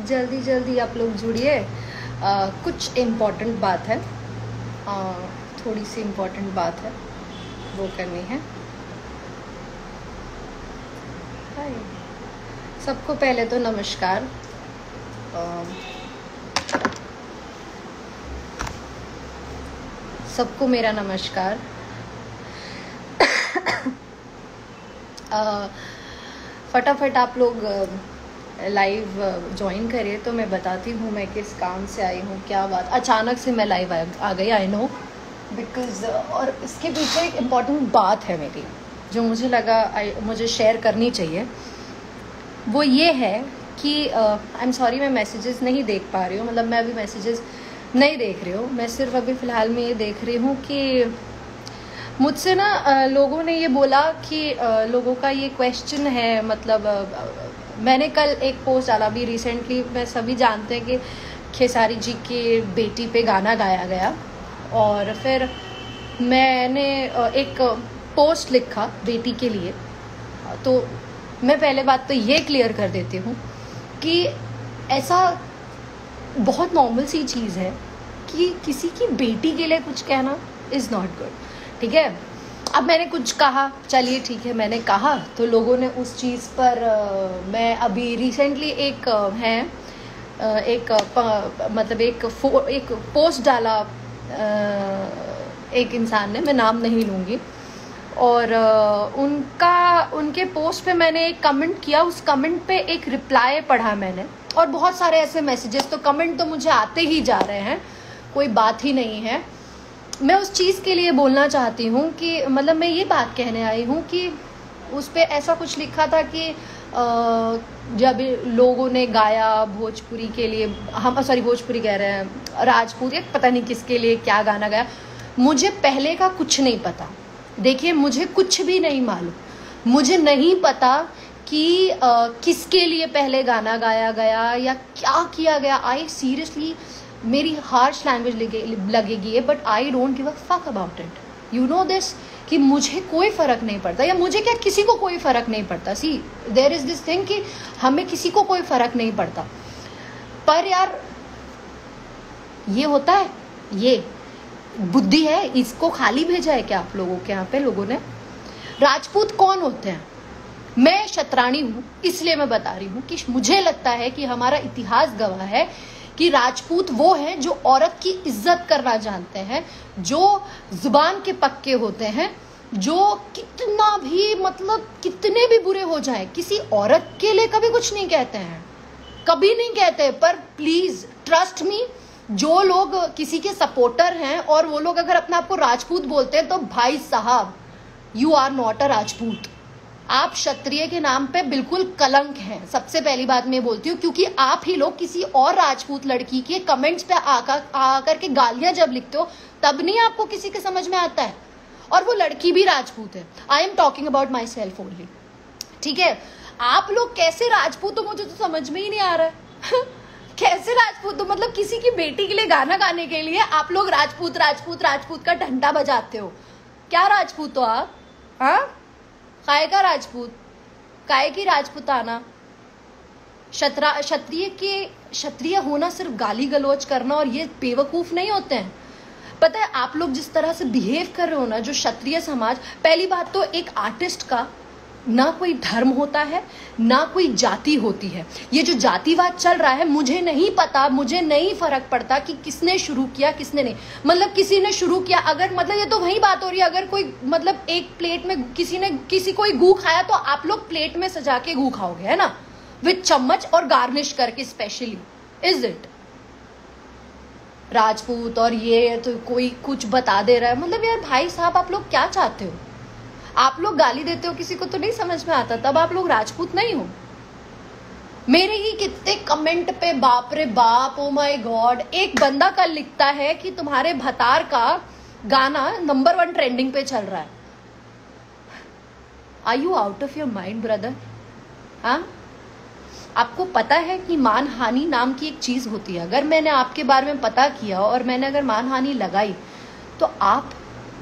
जल्दी जल्दी आप लोग जुड़िए। कुछ इम्पोर्टेंट बात है, थोड़ी सी इम्पोर्टेंट बात है, वो करनी है। हाय सबको, पहले तो नमस्कार। सबको मेरा नमस्कार। फटाफट आप लोग लाइव ज्वाइन करिए तो मैं बताती हूँ मैं किस काम से आई हूँ। क्या बात, अचानक से मैं लाइव आ गई, आई नो बिकॉज, और इसके पीछे एक इम्पॉर्टेंट बात है मेरी जो मुझे लगा मुझे शेयर करनी चाहिए। वो ये है कि आई एम सॉरी, मैं मैसेजेस नहीं देख पा रही हूँ, मतलब मैं अभी मैसेजेस नहीं देख रही हूँ। मैं सिर्फ अभी फ़िलहाल में ये देख रही हूँ कि मुझसे ना लोगों ने ये बोला कि लोगों का ये क्वेश्चन है, मतलब मैंने कल एक पोस्ट डाला अभी रिसेंटली। मैं सभी जानते हैं कि खेसारी जी की बेटी पे गाना गाया गया, और फिर मैंने एक पोस्ट लिखा बेटी के लिए। तो मैं पहले बात तो ये क्लियर कर देती हूँ कि ऐसा बहुत नॉर्मल सी चीज़ है कि किसी की बेटी के लिए कुछ कहना इज़ नॉट गुड, ठीक है। अब मैंने कुछ कहा, चलिए ठीक है, मैंने कहा तो लोगों ने उस चीज़ पर मैं अभी रिसेंटली एक मतलब एक पोस्ट डाला एक इंसान ने, मैं नाम नहीं लूँगी, और उनके पोस्ट पे मैंने एक कमेंट किया। उस कमेंट पे एक रिप्लाई पढ़ा मैंने, और बहुत सारे ऐसे मैसेजेस, तो कमेंट तो मुझे आते ही जा रहे हैं, कोई बात ही नहीं है। मैं उस चीज़ के लिए बोलना चाहती हूँ कि मतलब मैं ये बात कहने आई हूँ कि उस पे ऐसा कुछ लिखा था कि जब लोगों ने गाया भोजपुरी के लिए, हम सॉरी भोजपुरी कह रहे हैं, राजपूत, या पता नहीं किसके लिए क्या गाना गाया। मुझे पहले का कुछ नहीं पता, देखिए मुझे कुछ भी नहीं मालूम, मुझे नहीं पता कि किसके लिए पहले गाना गाया गया या क्या किया गया। आई सीरियसली, मेरी हार्श लैंग्वेज लगेगी, but I don't give a fuck about it, you know this, कि मुझे कोई फ़र्क नहीं पड़ता, या मुझे क्या किसी को कोई फ़र्क नहीं पड़ता। सी देयर इज़ दिस थिंग कि हमें किसी को कोई फ़र्क नहीं पड़ता, पर यार ये होता है, ये बुद्धि है, इसको खाली भेजा है क्या आप लोगों के यहाँ पे लोगों ने? राजपूत कौन होते हैं? मैं शतरानी हूँ, इसलिए मैं बता रही हूँ कि मुझे लगता है कि हमारा इतिहास गवाह है कि राजपूत वो हैं जो औरत की इज्जत करना जानते हैं, जो जुबान के पक्के होते हैं, जो कितना भी मतलब कितने भी बुरे हो जाए किसी औरत के लिए कभी कुछ नहीं कहते हैं, कभी नहीं कहते। पर प्लीज ट्रस्ट मी, जो लोग किसी के सपोर्टर हैं और वो लोग अगर अपने आप को राजपूत बोलते हैं तो भाई साहब, you are not a Rajput, आप क्षत्रिय के नाम पे बिल्कुल कलंक हैं। सबसे पहली बात मैं बोलती हूँ, क्योंकि आप ही लोग किसी और राजपूत लड़की के कमेंट्स पे आकर के गालियां जब लिखते हो तब नहीं आपको किसी के समझ में आता है, और वो लड़की भी राजपूत है। I am talking about my self only, ठीक है। आप लोग कैसे राजपूत हो मुझे तो समझ में ही नहीं आ रहा है कैसे राजपूत हो, मतलब किसी की बेटी के लिए गाना गाने के लिए आप लोग राजपूत राजपूत राजपूत का डंडा बजाते हो। क्या राजपूत हो आप? हाँ, काय का राजपूत, काय की राजपूताना? क्षत्रिय होना सिर्फ गाली गलौज करना और ये बेवकूफ नहीं होते हैं। पता है आप लोग जिस तरह से बिहेव कर रहे हो ना, जो क्षत्रिय समाज, पहली बात तो एक आर्टिस्ट का ना कोई धर्म होता है ना कोई जाति होती है। ये जो जातिवाद चल रहा है, मुझे नहीं पता, मुझे नहीं फर्क पड़ता कि किसने शुरू किया किसने नहीं, मतलब किसी ने शुरू किया, अगर मतलब ये तो वही बात हो रही है, अगर कोई मतलब एक प्लेट में किसी कोई गू खाया तो आप लोग प्लेट में सजा के गू खाओगे, है ना, विद चम्मच और गार्निश करके स्पेशली, इज इट? राजपूत और ये तो कोई कुछ बता दे रहा है, मतलब यार भाई साहब आप लोग क्या चाहते हो? आप लोग गाली देते हो किसी को तो नहीं समझ में आता, तब आप लोग राजपूत नहीं हो। मेरे ही कितने कमेंट पे बाप रे बाप, ओ माय गॉड, एक बंदा कल लिखता है कि तुम्हारे भतार का गाना नंबर 1 ट्रेंडिंग पे चल रहा है। Are you out of your mind brother? हाँ, आपको पता है कि मानहानि नाम की एक चीज होती है। अगर मैंने आपके बारे में पता किया और मैंने अगर मानहानि लगाई तो आप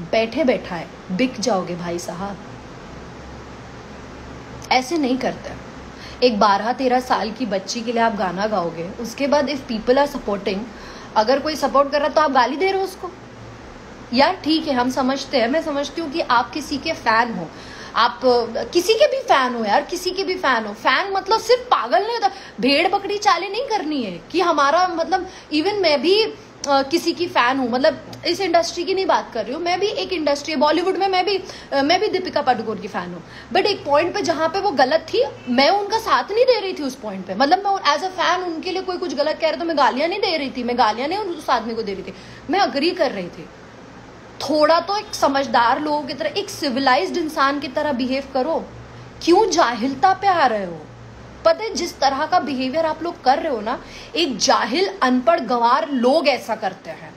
बैठे बैठाए बिक जाओगे भाई साहब। ऐसे नहीं करते, एक 12-13 साल की बच्ची के लिए आप गाना गाओगे, उसके बाद इफ पीपल आर सपोर्टिंग, अगर कोई सपोर्ट कर रहा तो आप गाली दे रहे हो उसको? यार ठीक है, हम समझते हैं, मैं समझती हूँ कि आप किसी के फैन हो, आप किसी के भी फैन हो यार, किसी के भी फैन हो। फैन मतलब सिर्फ पागल नहीं होता, भेड़ बकरी चालें नहीं करनी है कि हमारा मतलब, इवन मैं भी किसी की फैन हूँ, मतलब इस इंडस्ट्री की नहीं बात कर रही हूँ, मैं भी एक इंडस्ट्री है बॉलीवुड में, मैं भी दीपिका पादुकोण की फैन हूँ। बट एक पॉइंट पे जहाँ पे वो गलत थी, मैं उनका साथ नहीं दे रही थी उस पॉइंट पे, मतलब मैं एज अ फैन उनके लिए कोई कुछ गलत कह रहा तो मैं गालियां नहीं दे रही थी, मैं गालियां नहीं उस आदमी को दे रही थी, मैं अग्री कर रही थी। थोड़ा तो एक समझदार लोगों की तरह, एक सिविलाइज्ड इंसान की तरह बिहेव करो, क्यों जाहिलता पे आ रहे हो? पता है जिस तरह का बिहेवियर आप लोग कर रहे हो ना, एक जाहिल अनपढ़ गंवार लोग ऐसा करते हैं।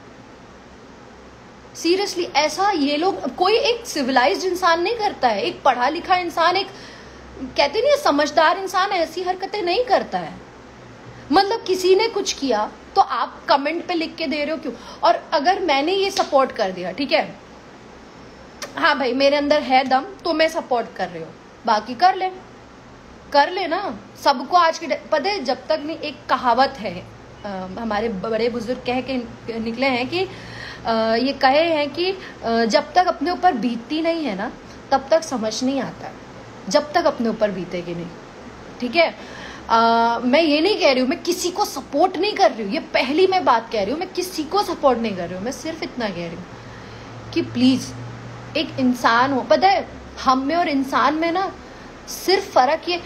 सीरियसली ऐसा ये लोग, कोई एक सिविलाइज्ड इंसान नहीं करता है, एक पढ़ा लिखा इंसान, एक कहते नहीं समझदार इंसान ऐसी हरकतें नहीं करता है। मतलब किसी ने कुछ किया तो आप कमेंट पे लिख के दे रहे हो क्यों? और अगर मैंने ये सपोर्ट कर दिया, ठीक है, हाँ भाई मेरे अंदर है दम तो मैं सपोर्ट कर रही हूँ, बाकी कर ले ना। सबको आज के पता है, जब तक नहीं, एक कहावत है हमारे बड़े बुजुर्ग कह के निकले हैं कि ये कहे हैं कि जब तक अपने ऊपर बीतती नहीं है ना, तब तक समझ नहीं आता, जब तक अपने ऊपर बीतेगी नहीं। ठीक है, मैं ये नहीं कह रही हूँ, मैं किसी को सपोर्ट नहीं कर रही हूँ, ये पहली मैं बात कह रही हूँ, मैं किसी को सपोर्ट नहीं कर रही हूँ, मैं सिर्फ इतना कह रही हूँ कि प्लीज एक इंसान हो। पता है हम में और इंसान में ना सिर्फ फर्क ये,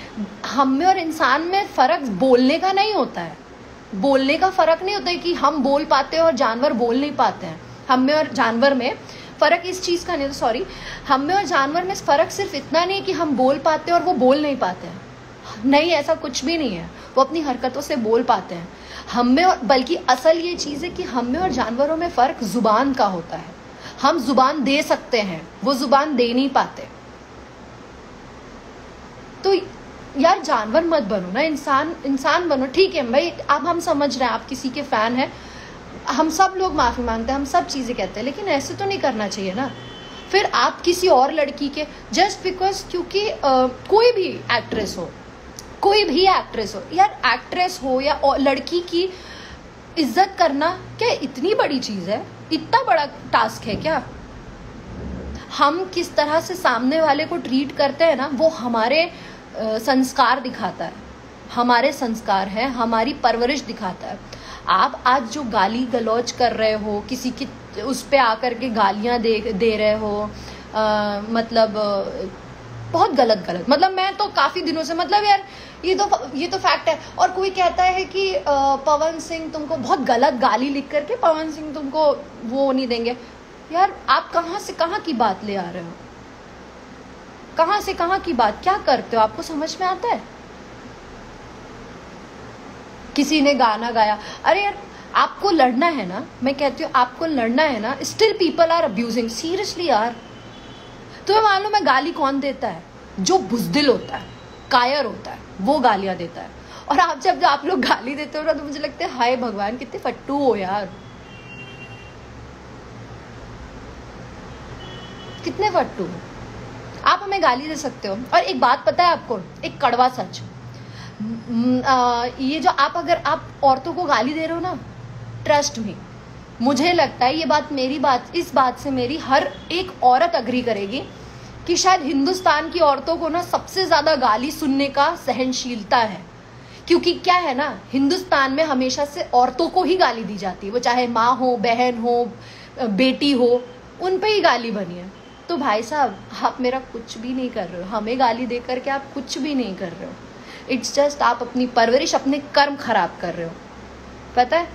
हम में और इंसान में फर्क बोलने का नहीं होता है, बोलने का फर्क नहीं होता है कि हम बोल पाते हैं और जानवर बोल नहीं पाते हैं। हम में और जानवर में फर्क इस चीज का नहीं, सॉरी, हम में और जानवर में फर्क सिर्फ इतना नहीं है कि हम बोल पाते हैं और वो बोल नहीं पाते हैं, नहीं ऐसा कुछ भी नहीं है, वो अपनी हरकतों से बोल पाते हैं। हम में और, बल्कि असल ये चीज है कि हम में और जानवरों में फर्क जुबान का होता है। हम जुबान दे सकते हैं, वो जुबान दे नहीं पाते। तो यार जानवर मत बनो ना, इंसान बनो। ठीक है भाई, अब हम समझ रहे हैं आप किसी के फैन हैं, हम सब लोग माफी मांगते हैं, हम सब चीजें कहते हैं, लेकिन ऐसे तो नहीं करना चाहिए ना। फिर आप किसी और लड़की के जस्ट बिकॉज, क्योंकि कोई भी एक्ट्रेस हो, कोई भी एक्ट्रेस हो यार, एक्ट्रेस हो या लड़की की इज्जत करना क्या इतनी बड़ी चीज है? इतना बड़ा टास्क है क्या? हम किस तरह से सामने वाले को ट्रीट करते हैं ना, वो हमारे संस्कार दिखाता है, हमारे संस्कार है, हमारी परवरिश दिखाता है। आप आज जो गाली गलौज कर रहे हो, किसी की उस पे आकर के गालियां दे रहे हो, मतलब बहुत गलत, मतलब मैं तो काफी दिनों से, मतलब यार ये तो फैक्ट है। और कोई कहता है कि पवन सिंह तुमको बहुत गलत गाली लिख करके पवन सिंह तुमको वो नहीं देंगे। यार आप कहाँ से कहाँ की बात ले आ रहे हो? कहाँ से कहाँ की बात, क्या करते हो? आपको समझ में आता है? किसी ने गाना गाया, अरे यार आपको लड़ना है ना, मैं कहती हूँ आपको लड़ना है ना, still people are abusing. Seriously यार, तुम्हें मालूम है गाली कौन देता है? जो बुजदिल होता है, कायर होता है, वो गालियां देता है। और आप जब आप लोग गाली देते हो ना, तो मुझे लगता है हाय भगवान कितने फट्टू हो यार, कितने फट्टू हो आप, हमें गाली दे सकते हो। और एक बात पता है आपको, एक कड़वा सच, ये जो आप, अगर आप औरतों को गाली दे रहे हो ना, ट्रस्ट मी, मुझे लगता है ये बात, मेरी बात, इस बात से मेरी हर एक औरत अग्री करेगी कि शायद हिंदुस्तान की औरतों को ना सबसे ज्यादा गाली सुनने का सहनशीलता है। क्योंकि क्या है ना, हिंदुस्तान में हमेशा से औरतों को ही गाली दी जाती है, वो चाहे माँ हो, बहन हो, बेटी हो, उन पे ही गाली बनी है। तो भाई साहब आप मेरा कुछ भी नहीं कर रहे हो, हमें गाली दे करके आप कुछ भी नहीं कर रहे हो। इट्स जस्ट आप अपनी परवरिश, अपने कर्म खराब कर रहे हो। पता है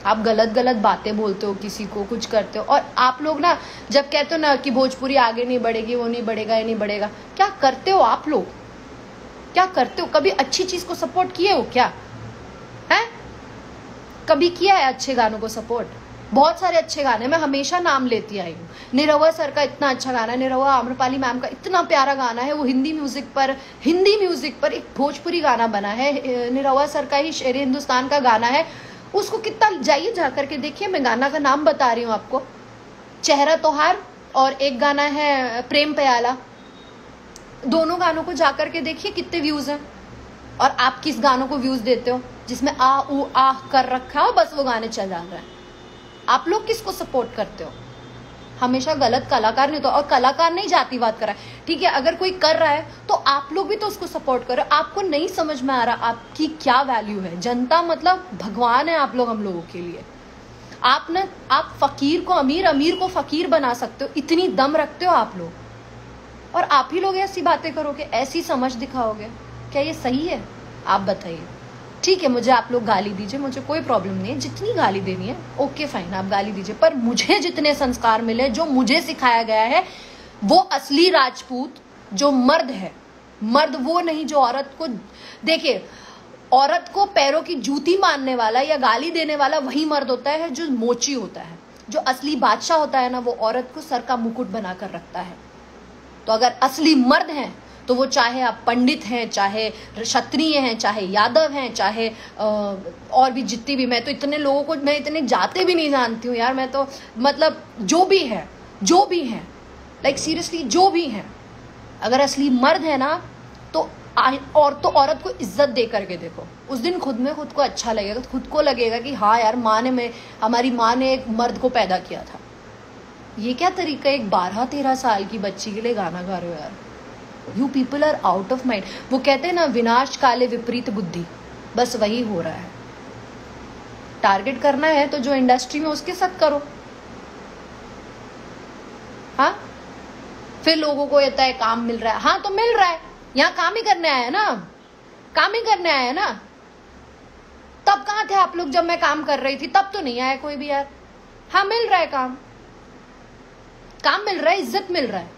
आप गलत बातें बोलते हो, किसी को कुछ करते हो। और आप लोग ना जब कहते हो ना कि भोजपुरी आगे नहीं बढ़ेगी, वो नहीं बढ़ेगा, ये नहीं बढ़ेगा, क्या करते हो आप लोग? क्या करते हो? कभी अच्छी चीज को सपोर्ट किए हो क्या? है कभी किया है अच्छे गानों को सपोर्ट? बहुत सारे अच्छे गाने मैं हमेशा नाम लेती आई हूँ। निरहुआ सर का इतना अच्छा गाना है, निरहुआ आम्रपाली मैम का इतना प्यारा गाना है, वो हिंदी म्यूजिक पर एक भोजपुरी गाना बना है, निरहुआ सर का ही शेर हिंदुस्तान का गाना है। उसको कितना, जाइए जा करके देखिए, मैं गाना का नाम बता रही हूँ आपको, चेहरा तोहार, और एक गाना है प्रेम प्याला। दोनों गानों को जाकर के देखिए कितने व्यूज हैं। और आप किस गानों को व्यूज देते हो जिसमें आ ऊ आह कर रखा हो, बस वो गाने चल जा रहे हैं। आप लोग किसको सपोर्ट करते हो? हमेशा गलत कलाकार नहीं तो, और कलाकार नहीं जातिवाद कर रहा है, ठीक है, अगर कोई कर रहा है तो आप लोग भी तो उसको सपोर्ट करो। आपको नहीं समझ में आ रहा आपकी क्या वैल्यू है? जनता मतलब भगवान है आप लोग हम लोगों के लिए। आप फकीर को अमीर, अमीर को फकीर बना सकते हो, इतनी दम रखते हो आप लोग, और आप ही लोग ऐसी बातें करोगे, ऐसी समझ दिखाओगे? क्या ये सही है? आप बताइए। ठीक है, मुझे आप लोग गाली दीजिए, मुझे कोई प्रॉब्लम नहीं है, जितनी गाली देनी है ओके फाइन, आप गाली दीजिए, पर मुझे जितने संस्कार मिले, जो मुझे सिखाया गया है, वो असली राजपूत जो मर्द है, मर्द वो नहीं जो औरत को, देखिए औरत को पैरों की जूती मारने वाला या गाली देने वाला वही मर्द होता है जो मोची होता है। जो असली बादशाह होता है ना, वो औरत को सर का मुकुट बनाकर रखता है। तो अगर असली मर्द हैं तो वो चाहे आप पंडित हैं, चाहे क्षत्रिय हैं, चाहे यादव हैं, चाहे और भी जितनी भी, मैं तो इतने लोगों को, मैं इतने जाते भी नहीं जानती हूँ यार, मैं तो मतलब जो भी है लाइक सीरियसली जो भी है, अगर असली मर्द है ना तो औरत को इज्जत दे करके देखो, उस दिन खुद में खुद को अच्छा लगेगा, खुद को लगेगा कि हाँ यार हमारी माँ ने एक मर्द को पैदा किया था। ये क्या तरीका है एक 12-13 साल की बच्ची के लिए गाना गा रहे हो यार? You people are out of mind. वो कहते हैं ना, विनाश काले विपरीत बुद्धि, बस वही हो रहा है। टारगेट करना है तो जो इंडस्ट्री में उसके साथ करो। हाँ, फिर लोगों को कहता है काम मिल रहा है, हाँ तो मिल रहा है, यहाँ काम ही करने आया ना, काम ही करने आया ना। तब कहाँ थे आप लोग जब मैं काम कर रही थी? तब तो नहीं आया कोई भी यार। हाँ मिल रहा है, काम मिल रहा है, इज्जत मिल रहा है।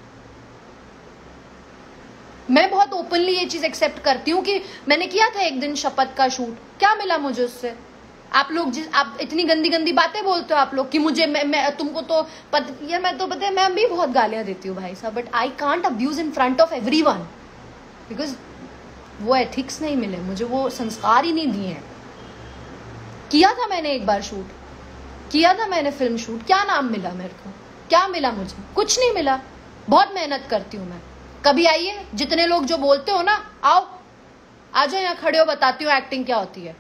मैं बहुत ओपनली ये चीज एक्सेप्ट करती हूँ कि मैंने किया था एक दिन शपथ का शूट, क्या मिला मुझे उससे? आप इतनी गंदी गंदी बातें बोलते हो आप लोग कि मुझे मैं तुमको तो यार मैं तो पता है मैं भी बहुत गालियां देती हूँ भाई साहब, but I can't abuse in front of everyone because वो एथिक्स नहीं मिले मुझे, वो संस्कार ही नहीं दिए हैं। किया था मैंने एक बार शूट, किया था मैंने फिल्म शूट, क्या नाम मिला मेरे को? क्या मिला मुझे? कुछ नहीं मिला। बहुत मेहनत करती हूँ मैं। कभी आइए, जितने लोग जो बोलते हो ना, आओ आ जाओ यहाँ खड़े हो, बताती हूँ एक्टिंग क्या होती है।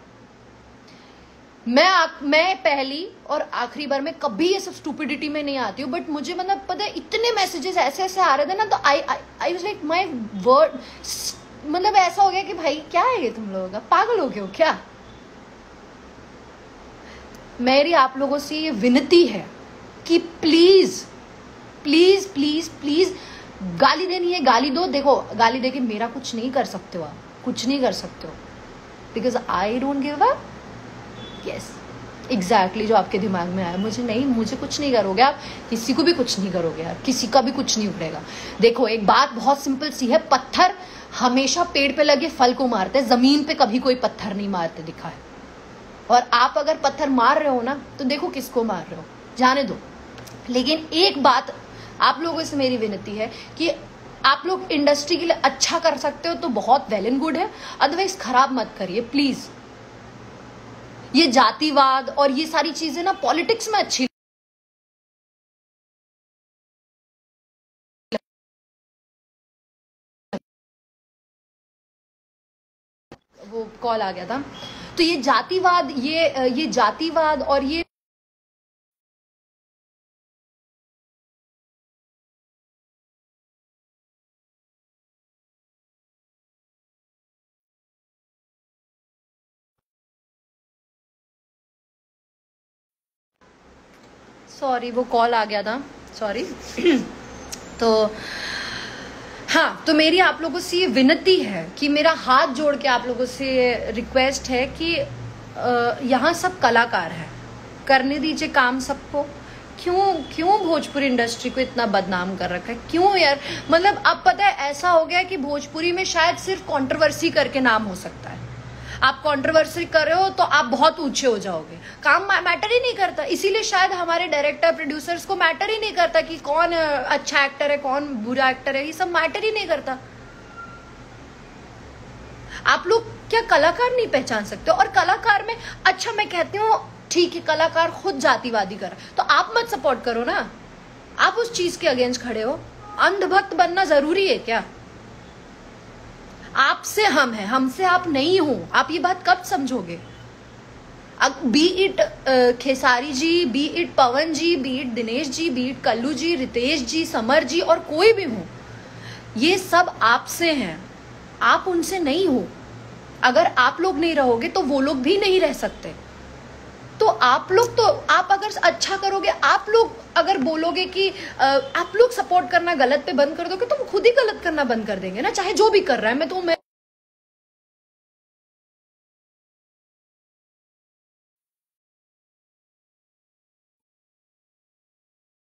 मैं पहली और आखिरी बार में कभी ये सब स्टूपिडिटी में नहीं आती हूँ, बट मुझे मतलब पता है इतने मैसेजेस ऐसे ऐसे आ रहे थे ना, तो I was like my word, मतलब ऐसा हो गया कि भाई क्या है ये, तुम लोगों का पागल हो गए हो क्या? मेरी आप लोगों से ये विनती है कि प्लीज प्लीज प्लीज प्लीज गाली देनी है गाली दो। देखो गाली देके मेरा कुछ नहीं कर सकते हो, आप कुछ नहीं कर सकते हो, because I don't give up. Yes exactly जो आपके दिमाग में आया, मुझे कुछ नहीं करोगे आप, किसी को भी कुछ नहीं करोगे यार, किसी का भी कुछ नहीं उखड़ेगा। देखो एक बात बहुत सिंपल सी है, पत्थर हमेशा पेड़ पे लगे फल को मारते हैं, जमीन पे कभी कोई पत्थर नहीं मारते दिखा है। और आप अगर पत्थर मार रहे हो ना तो देखो किसको मार रहे हो, जाने दो। लेकिन एक बात आप लोगों से मेरी विनती है कि आप लोग इंडस्ट्री के लिए अच्छा कर सकते हो तो बहुत वेल एंड गुड है, अदरवाइज खराब मत करिए प्लीज। ये जातिवाद और ये सारी चीजें ना पॉलिटिक्स में अच्छी, वो कॉल आ गया था, तो ये जातिवाद और ये सॉरी वो कॉल आ गया था, सॉरी। तो हाँ, तो मेरी आप लोगों से ये विनती है कि मेरा हाथ जोड़ के आप लोगों से रिक्वेस्ट है कि यहाँ सब कलाकार हैं, करने दीजिए काम सबको। क्यों भोजपुरी इंडस्ट्री को इतना बदनाम कर रखा है? क्यों यार? मतलब अब पता है ऐसा हो गया कि भोजपुरी में शायद सिर्फ कंट्रोवर्सी करके नाम हो सकता है। आप कंट्रोवर्सी कर रहे हो तो आप बहुत ऊंचे हो जाओगे, काम मैटर ही नहीं करता। इसीलिए शायद हमारे डायरेक्टर प्रोड्यूसर्स को मैटर ही नहीं करता कि कौन अच्छा एक्टर है कौन बुरा एक्टर है, ये सब मैटर ही नहीं करता। आप लोग क्या कलाकार नहीं पहचान सकते? और कलाकार में अच्छा मैं कहती हूँ ठीक है, कलाकार खुद जातिवादी कर, तो आप मत सपोर्ट करो ना, आप उस चीज के अगेंस्ट खड़े हो। अंधभक्त बनना जरूरी है क्या? आपसे हम हैं, हमसे आप नहीं हो। आप ये बात कब समझोगे? Be it Khesari ji, be it Pawan ji, be it Dinesh ji, be it Kallu ji, Ritesh ji, Samar ji और कोई भी हो, ये सब आपसे हैं, आप उनसे नहीं हो। अगर आप लोग नहीं रहोगे तो वो लोग भी नहीं रह सकते। तो आप लोग, तो आप अगर अच्छा करोगे, आप लोग अगर बोलोगे कि आप लोग सपोर्ट करना गलत पे बंद कर दोगे तो वो खुद ही गलत करना बंद कर देंगे ना, चाहे जो भी कर रहा है। मैं